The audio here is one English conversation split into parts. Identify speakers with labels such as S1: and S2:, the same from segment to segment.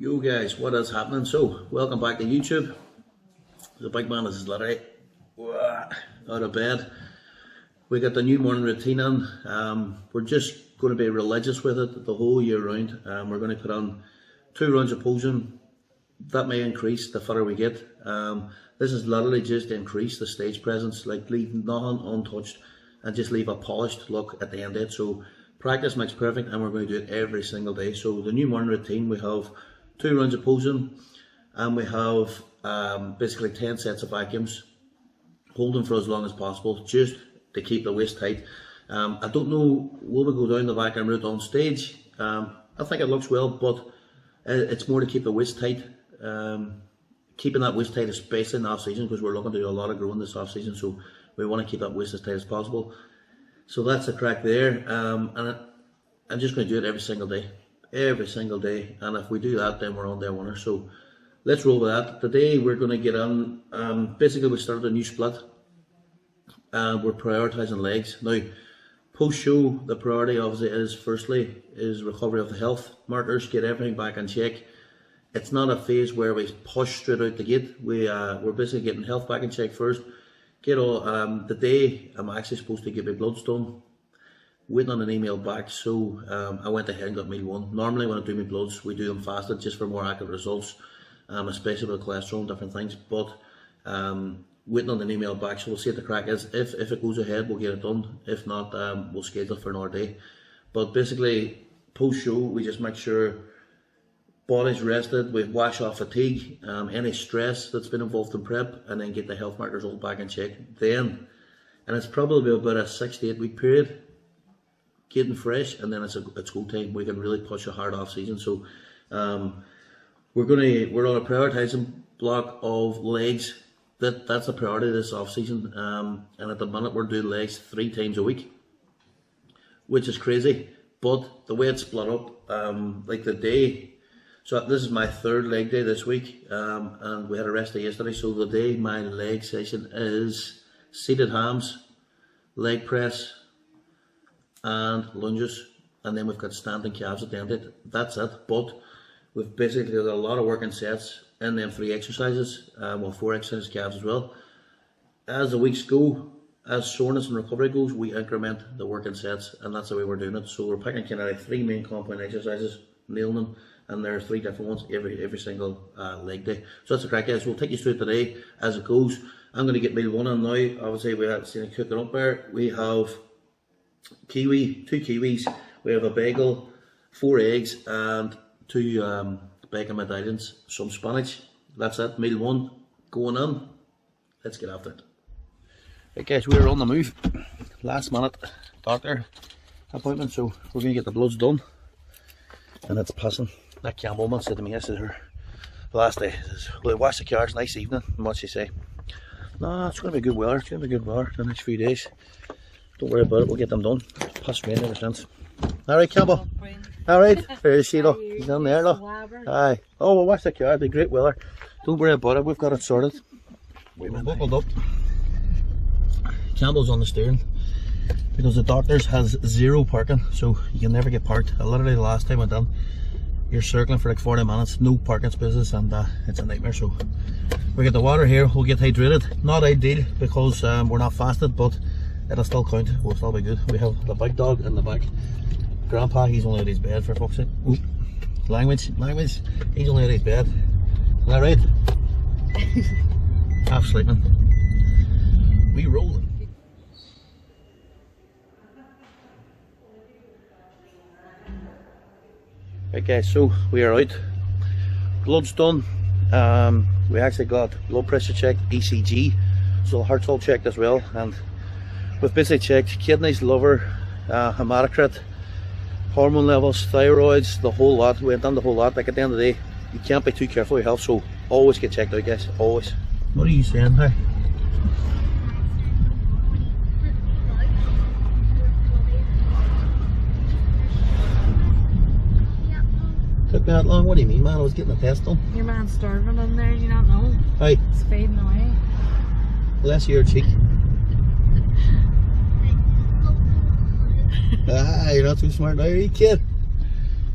S1: Yo guys, what is happening? So, welcome back to YouTube. The big man is literally out of bed. We got the new morning routine on. We're just going to be religious with it the whole year round. We're going to put on 2 rounds of posing. That may increase the fitter we get. This is literally just to increase the stage presence, like leave nothing untouched and just leave a polished look at the end of it. So practice makes perfect, and we're going to do it every single day. So the new morning routine, we have 2 rounds of posing, and we have basically 10 sets of vacuums, holding for as long as possible, just to keep the waist tight. I don't know, will we go down the vacuum route on stage? I think it looks well, but it's more to keep the waist tight. Keeping that waist tight, especially in the off season, because we're looking to do a lot of growing this off season, so we want to keep that waist as tight as possible. So that's the crack there, and I'm just going to do it every single day, and if we do that, then we're on day winner. So let's roll with that. Today we're going to get on, basically we started a new split, and we're prioritising legs. Now, post-show, the priority obviously is, firstly, is recovery of the health markers, get everything back in check. It's not a phase where we push straight out the gate. We're basically getting health back in check first. Get all, today I'm actually supposed to get my bloods done, waiting on an email back, so I went ahead and got meal 1. Normally when I do my bloods, we do them fasted just for more accurate results, especially with cholesterol and different things, but waiting on an email back, so we'll see what the crack is. If it goes ahead, we'll get it done. If not, we'll schedule for another day. But basically, post-show, we just make sure body's rested, we wash off fatigue, any stress that's been involved in prep, and then get the health markers all back in check. Then, and it's probably about a 6 to 8 week period, getting fresh, and then it's go time. We can really push a hard off season. So we're on a prioritising block of legs. That's a priority this off season, and at the minute we're doing legs 3 times a week, which is crazy. But the way it's split up, like the day. So this is my 3rd leg day this week, and we had a rest day yesterday. So the day my leg session is seated hams, leg press, and lunges, and then we've got standing calves at the end of it. That's it. But we've basically got a lot of working sets in them 3 exercises, 4 exercises calves as well. As the weeks go, as soreness and recovery goes, we increment the working sets, and that's the way we're doing it. So we're picking kind of like 3 main compound exercises, nailing them, and there are 3 different ones every single leg day. So that's the crack, guys. We'll take you through today as it goes. I'm going to get meal 1 on now. Obviously, we have seen it cooking up there. We have 2 kiwis. We have a bagel, 4 eggs, and 2 bacon medallions, some spinach. That's it. Meal 1 going on. Let's get after it. Right, guys, we're on the move. Last minute doctor appointment, so we're going to get the bloods done. And it's passing. That Campbell woman said to me yesterday, her last day, "Well, wash the cars, nice evening." And what she say? No, it's going to be good weather. It's going to be good weather the next few days. Don't worry about it. We'll get them done. Past rain ever since. All right, Campbell. All right. There's she, though. He's down there, though. Aye. Oh, we'll wash the car. It'll be great weather. Don't worry about it. We've got it sorted. We're buckled up. Campbell's on the steering because the doctor's has 0 parking, so you can never get parked. Literally the last time I done, you're circling for like 40 minutes, no parking spaces, and it's a nightmare. So we get the water here, we'll get hydrated. Not ideal because we're not fasted, but it'll still count, we'll still be good. We have the big dog in the back. Grandpa, he's only at his bed, for fuck's sake. Ooh. Language, he's only at his bed. Is that right? Half sleeping. We rolling. Right, guys, so we are out. Blood's done. We actually got blood pressure checked, ECG, so heart's all checked as well, and we've basically checked kidneys, liver, hematocrit, hormone levels, thyroids, the whole lot. We went done the whole lot. Like at the end of the day, you can't be too careful with your health, so always get checked out, guys. Always. What are you saying? Hi. Took me that long? What do you mean, man? I was getting a test done.
S2: Your man's starving in there, do you not know?
S1: Hey.
S2: It's fading away.
S1: Bless your cheek. You're not too smart now, are you, kid?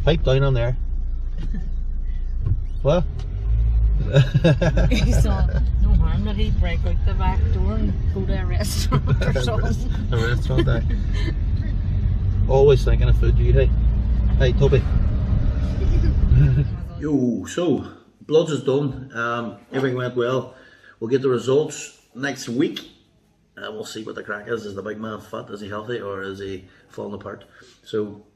S1: Pipe down on there. What?
S2: He saw no harm that he'd break out the back door and go to a restaurant or something.
S1: A restaurant there. Always thinking of food, you hey. Hey, Toby. Yo, so bloods is done. Everything went well. We'll get the results next week. We'll see what the crack is. Is the big man fat? Is he healthy or is he falling apart? So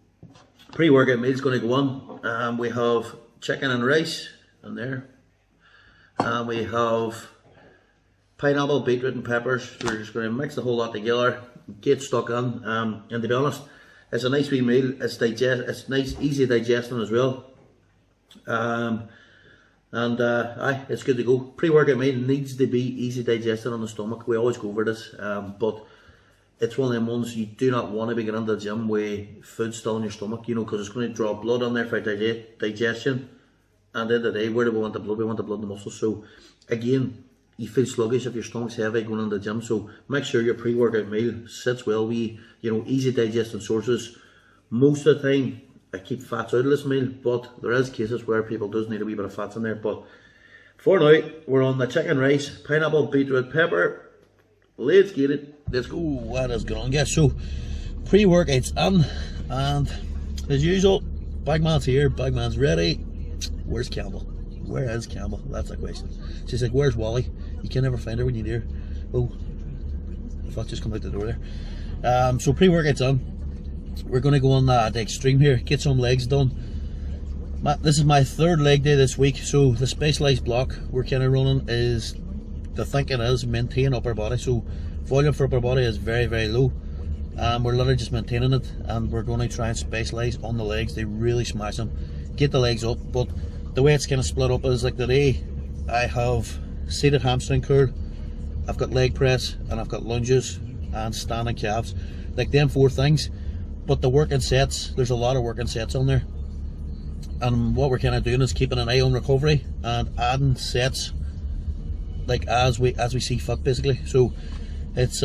S1: pre-workout meal's going to go on. We have chicken and rice in there. We have pineapple, beetroot and peppers. We're just going to mix the whole lot together, get stuck in. And to be honest, it's a nice wee meal. It's nice, easy digesting as well. It's good to go. Pre-workout meal needs to be easy digested on the stomach. We always go over this, but it's one of them ones you do not want to be getting into the gym with food still in your stomach, you know, because it's going to draw blood on there for digestion. And at the end of the day, where do we want the blood? We want the blood in the muscles. So again, you feel sluggish if your stomach's heavy going into the gym. So make sure your pre-workout meal sits well with, you know, easy digesting sources. Most of the time, I keep fats out of this meal, but there is cases where people does need a wee bit of fats in there. But for now, we're on the chicken rice, pineapple, beetroot, pepper. Let's get it. Let's go. What is going on, guys? So pre-workout's in, and as usual, big man's here, big man's ready. Where's Campbell? Where is Campbell? That's the question. She's like, where's Wally? You can never find her when you need her. Oh, I thought just come out the door there. So pre-workout's on. We're going to go on the extreme here, get some legs done. This is my third leg day this week, so the specialized block we're kind of running is, the thinking is maintain upper body. So volume for upper body is very, very low. We're literally just maintaining it, and we're going to try and specialize on the legs. They really smash them, get the legs up. But the way it's kind of split up is like today I have seated hamstring curl, I've got leg press, and I've got lunges and standing calves, like them 4 things. But the working sets, there's a lot of working sets on there, and what we're kind of doing is keeping an eye on recovery and adding sets like as we see fit, basically. So it's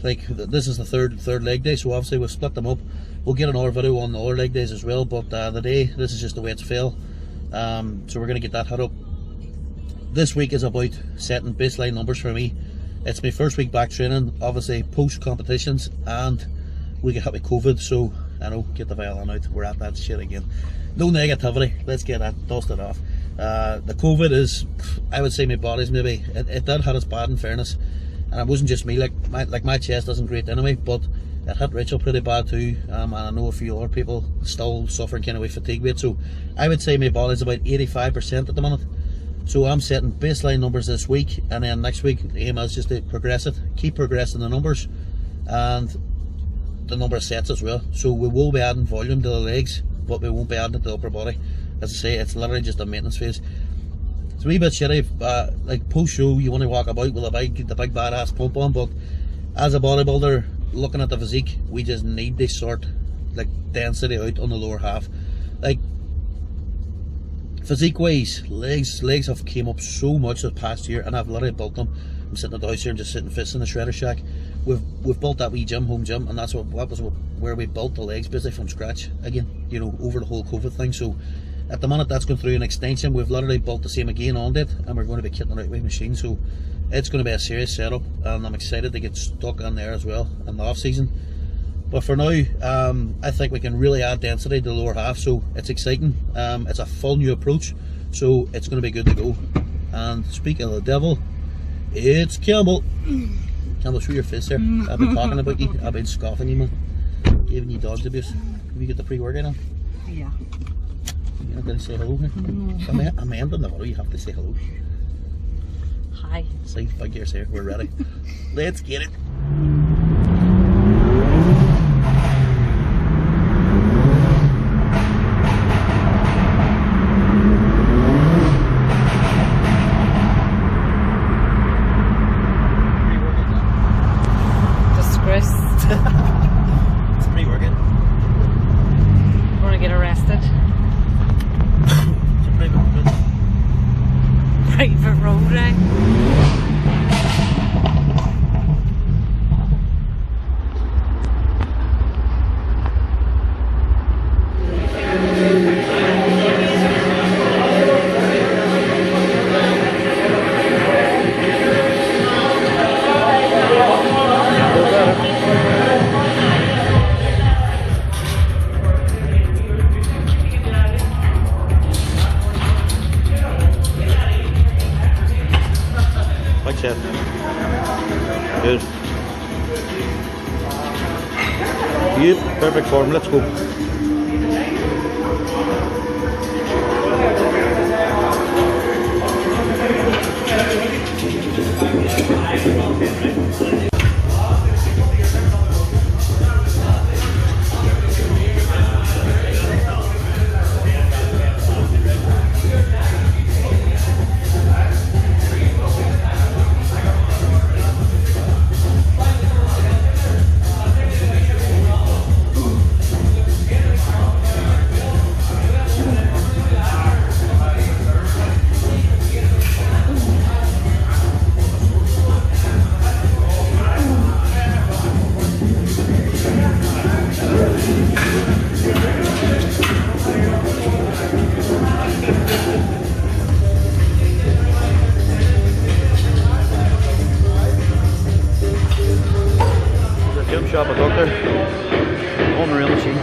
S1: like this is the third leg day, so obviously we'll split them up. We'll get another video on the other leg days as well, but this is just the way it's fell. So we're going to get that hit up. This week is about setting baseline numbers for me. It's my first week back training, obviously post competitions, and we get hit with COVID, so I know, get the violin out, we're at that shit again. No negativity, let's get that dusted off. The COVID is, I would say my body's maybe, it did hit us bad in fairness, and it wasn't just me, like my chest isn't great anyway, but it hit Rachel pretty bad too, and I know a few other people still suffering kind of with fatigue weight, so I would say my body's about 85% at the minute. So I'm setting baseline numbers this week, and then next week the aim is just to progress it, keep progressing the numbers, and the number of sets as well. So we will be adding volume to the legs, but we won't be adding it to the upper body. As I say, it's literally just a maintenance phase. It's a wee bit shitty, like post show you want to walk about with the big badass pump on, but as a bodybuilder looking at the physique, we just need this sort like density out on the lower half. Like physique wise, legs have came up so much the past year, and I've literally built them. I'm sitting at the house here and just sitting fists in the shredder shack. We've built that wee home gym, and that was where we built the legs basically from scratch again, you know, over the whole COVID thing. So at the minute that's going through an extension. We've literally built the same again on it, and we're going to be kitting it out with machines. So it's going to be a serious setup, and I'm excited to get stuck in there as well in the off season. But for now, I think we can really add density to the lower half, so it's exciting. It's a full new approach, so it's going to be good to go. And speaking of the devil, it's Campbell. Campbell, show your face there. I've been talking about you. I've been scoffing you, man. Giving you dogs abuse. Have you got the pre-workout on?
S2: Yeah.
S1: You're not going to say hello here? I'm ending the video. You have to say hello.
S2: Hi.
S1: See, big ears here. We're ready. Let's get it. It's pre-workout.
S2: Want to get arrested?
S1: It's a
S2: Private road, eh?
S1: set. Good. Yep, perfect form. Let's go. Gym shop a doctor. Unreal machine.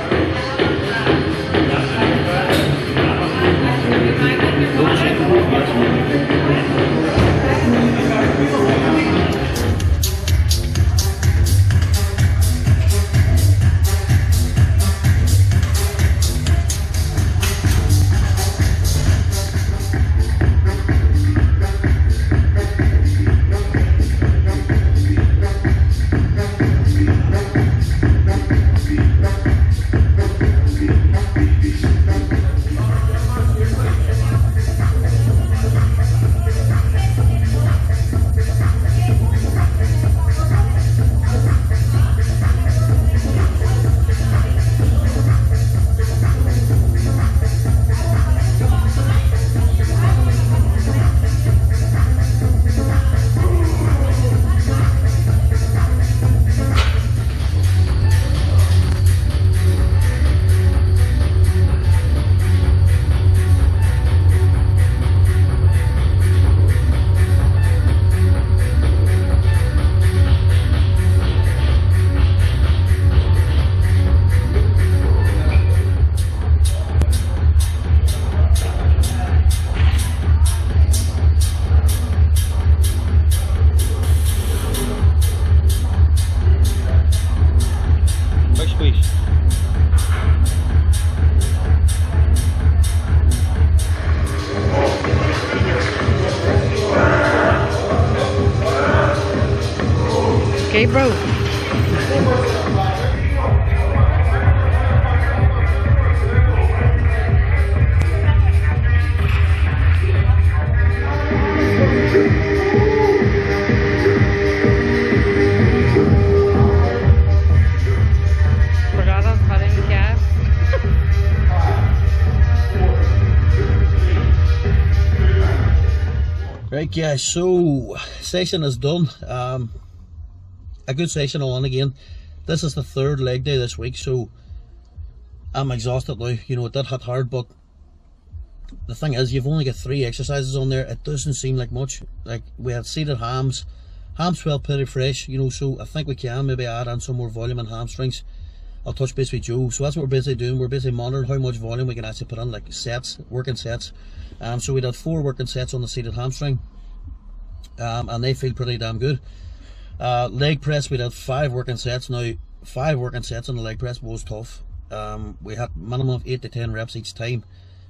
S2: Okay, bro. Forgot I'm cutting the calf.
S1: Right guys, so session is done. A good session all on again. This is the third leg day this week, so I'm exhausted now. You know, it did hit hard, but the thing is, you've only got 3 exercises on there. It doesn't seem like much. Like, we had seated hams felt pretty fresh, you know, so I think we can maybe add on some more volume and hamstrings. I'll touch base with Joe. So that's what we're basically doing. We're basically monitoring how much volume we can actually put on, like sets, working sets. So we did 4 working sets on the seated hamstring, and they feel pretty damn good. Leg press, we did 5 working sets. Now 5 working sets on the leg press was tough. We had minimum of 8 to 10 reps each time,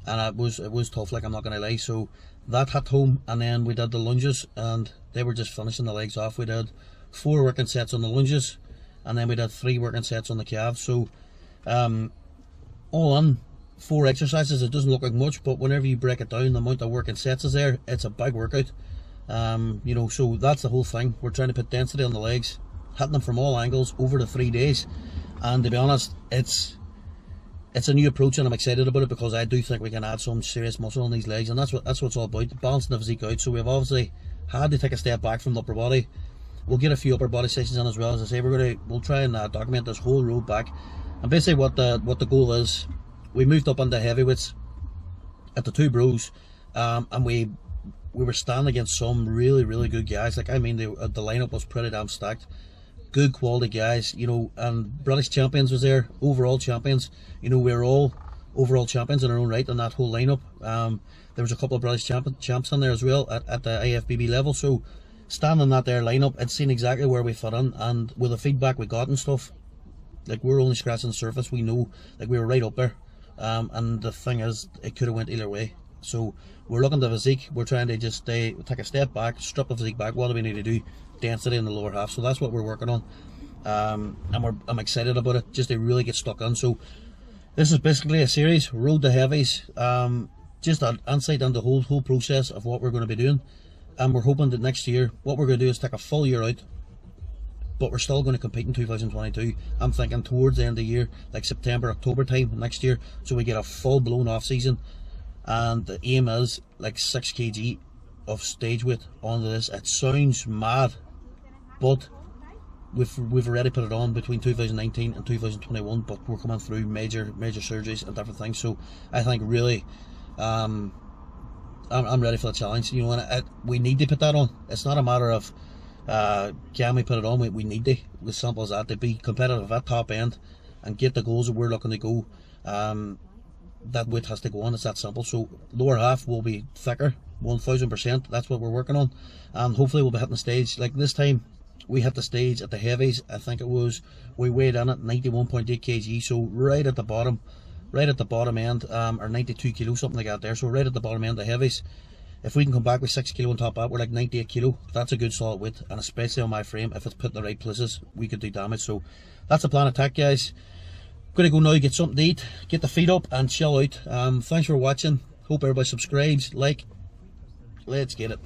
S1: and it was tough, like, I'm not gonna lie. So that hit home. And then we did the lunges, and they were just finishing the legs off. We did 4 working sets on the lunges, and then we did 3 working sets on the calves. So all on 4 exercises. It doesn't look like much, but whenever you break it down, the amount of working sets is there, it's a big workout. You know, so that's the whole thing. We're trying to put density on the legs, hitting them from all angles over the 3 days. And to be honest, it's a new approach, and I'm excited about it, because I do think we can add some serious muscle on these legs, and that's what it's all about, balancing the physique out. So we've obviously had to take a step back from the upper body. We'll get a few upper body sessions in as well. As I say, we'll try and document this whole road back. And basically what the goal is, we moved up into heavyweights at the 2 bros, and we were standing against some really good guys. Like, I mean, the lineup was pretty damn stacked. Good quality guys, you know, and British champions was there, overall champions. You know, we were all overall champions in our own right in that whole lineup. There was a couple of British champs on there as well at the AFBB level. So standing that there lineup, it's seen exactly where we fit in, and with the feedback we got and stuff, like we're only scratching the surface. We know, like we were right up there, and the thing is, it could have went either way. So we're looking at the physique. We're trying to just take a step back, strip the physique back. What do we need to do? Density in the lower half. So that's what we're working on, and I'm excited about it, just to really get stuck in. So this is basically a series, Road to Heavies, just an insight into the whole process of what we're going to be doing. And we're hoping that next year, what we're going to do is take a full year out, but we're still going to compete in 2022. I'm thinking towards the end of the year, like September, October time next year, so we get a full blown off season. And the aim is like 6 kg of stage weight onto this. It sounds mad, but we've already put it on between 2019 and 2021, but we're coming through major surgeries and different things. So I think really, I'm ready for the challenge. You know, and we need to put that on. It's not a matter of can we put it on. We need to, as simple as that, to be competitive at top end and get the goals that we're looking to go. That weight has to go on. It's that simple. So lower half will be thicker, 1000%. That's what we're working on, and hopefully we'll be hitting the stage. Like this time we hit the stage at the heavies, I think it was, we weighed in at 91.8 kg, so right at the bottom end, or 92 kilo, something like that there. So right at the bottom end of the heavies. If we can come back with 6 kilo on top of that, we're like 98 kilo. That's a good solid weight, and especially on my frame, if it's put in the right places, we could do damage. So that's the plan of attack, guys. Gonna go now, get something to eat, get the feet up and chill out. Thanks for watching. Hope everybody subscribes, like. Let's get it.